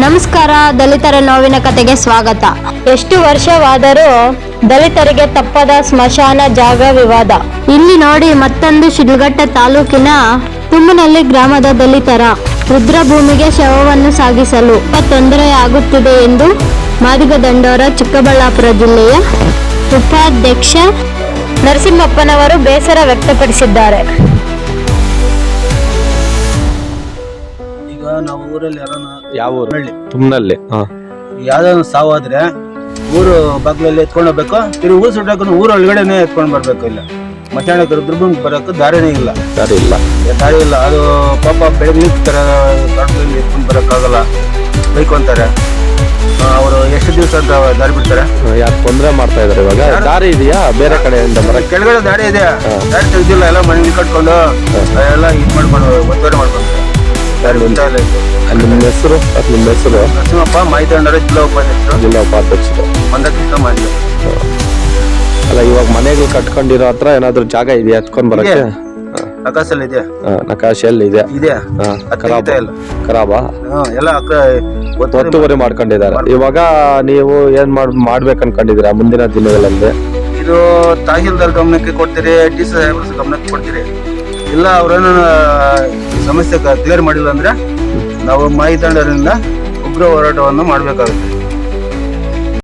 ನಮಸ್ಕಾರ. ದಲಿತರ ನೋವಿನ ಕತೆಗೆ ಸ್ವಾಗತ. ಎಷ್ಟು ವರ್ಷವಾದರೂ ದಲಿತರಿಗೆ ತಪ್ಪದ ಸ್ಮಶಾನ ಜಾಗ ವಿವಾದ. ಇಲ್ಲಿ ನೋಡಿ ಮತ್ತೊಂದು ಶಿಡ್ಲಘಟ್ಟ ತಾಲೂಕಿನ ತುಮ್ಮನಹಳ್ಳಿ ಗ್ರಾಮದ ದಲಿತರ ರುದ್ರಭೂಮಿಗೆ ಶವವನ್ನು ಸಾಗಿಸಲು ತೊಂದರೆಯಾಗುತ್ತಿದೆ ಎಂದು ಮಾದಿಗ ದಂಡೋರ ಚಿಕ್ಕಬಳ್ಳಾಪುರ ಜಿಲ್ಲೆಯ ಉಪಾಧ್ಯಕ್ಷ ನರಸಿಂಹಪ್ಪನವರು ಬೇಸರ ವ್ಯಕ್ತಪಡಿಸಿದ್ದಾರೆ. ನಾವು ಊರಲ್ಲಿ ಯಾವ ಊರು? ತುಮ್ಮನಹಳ್ಳಿ. ಯಾವ್ದಾದ್ರು ಸಾವಾದ್ರೆ ಊರು ಬಾಗ್ಲಲ್ಲಿ ಎತ್ಕೊಂಡು ಹೋಗ್ಬೇಕು. ತಿರುಗಿ ಊರು ಸುಟ್ಟಾಕ ಊರ ಒಳಗಡೆನೆ ಎತ್ಕೊಂಡ್ ಬರ್ಬೇಕು. ಇಲ್ಲ ಮಧ್ಯಾಹ್ನಕ್ಕೆ ರುದ್ರಭೂಮಿ ಬರಕ್ಕೆ ದಾರಿನೇ ಇಲ್ಲ. ದಾರಿ ಇಲ್ಲ. ಅದು ಪಾಪ ಬೆಳಗ್ಗೆ ತೋಟದಲ್ಲಿ ಎತ್ಕೊಂಡ್ ಬರಕ್ಕಾಗಲ್ಲ, ಬೈಕೊಂತಾರೆ. ಅವರು ಎಷ್ಟು ದಿವಸ ಅಂತ ದಾರಿ ಬಿಡ್ತಾರೆ. ಯಾಕೆ ತೊಂದರೆ ಮಾಡ್ತಾ ಇದಾರೆ? ಇವಾಗ ದಾರಿ ಇದೆಯಾ ಬೇರೆ ಕಡೆಯಿಂದ ಕೆಳಗಡೆ ದಾರಿ ಇದೆ, ದಾರಿ ತೆಗ್ದಿಲ್ಲ. ಎಲ್ಲ ಮನೆಗೆ ಕಟ್ಕೊಂಡು ಎಲ್ಲ ಇದು ಮಾಡ್ಕೊಂಡು ಒತ್ತುವರಿ ಮಾಡ್ಕೊಂಡು ನಿಮ್ಮ ಹೆಸರು? ನಿಮ್ಮ ಹೆಸರು? ನರಸಿಂಹಪ್ಪ, ಮಾಹಿತಿ ಜಿಲ್ಲಾ ಉಪಾಧ್ಯಕ್ಷರು ಮಂದಕೃಷ್ಣ ಮಾಡಿ. ಅಲ್ಲ, ಇವಾಗ ಮನೆಗಳು ಕಟ್ಕೊಂಡಿರೋ ಹತ್ರ ಏನಾದ್ರು ಜಾಗ ಇದೆಯಾ ಎತ್ಕೊಂಡ್ ಬರಕ್ಕೆ? ನಕಾಶಲ್ಲಿ ಇದೆ. ನಕಾಶೆಯಲ್ಲಿ ಇದೆ. ಖರಾಬಾ? ಎಲ್ಲ ಒತ್ತುವರಿ ಮಾಡ್ಕೊಂಡಿದ್ದಾರೆ. ಇವಾಗ ನೀವು ಏನ್ ಮಾಡ್ಬೇಕು ಅನ್ಕೊಂಡಿದ್ದೀರಾ ಮುಂದಿನ ದಿನಗಳಲ್ಲಿ? ಇದು ತಹಶೀಲ್ದಾರ್ ಗಮನಕ್ಕೆ ಕೊಡ್ತೀರಿ, ಡಿ ಸಿ ಸಾಹೇಬ್ರ ಗಮನಕ್ಕೆ ಕೊಡ್ತೀರಿ. ಇಲ್ಲ ಅವ್ರೇನು ಸಮಸ್ಯೆ ಕ್ಲಿಯರ್ ಮಾಡಿಲ್ಲ ಅಂದ್ರೆ ನಾವು ಮಾಹಿತಿ ದಂಡರಿಂದ ಉಗ್ರ ಹೋರಾಟವನ್ನು ಮಾಡ್ಬೇಕಾಗುತ್ತೆ.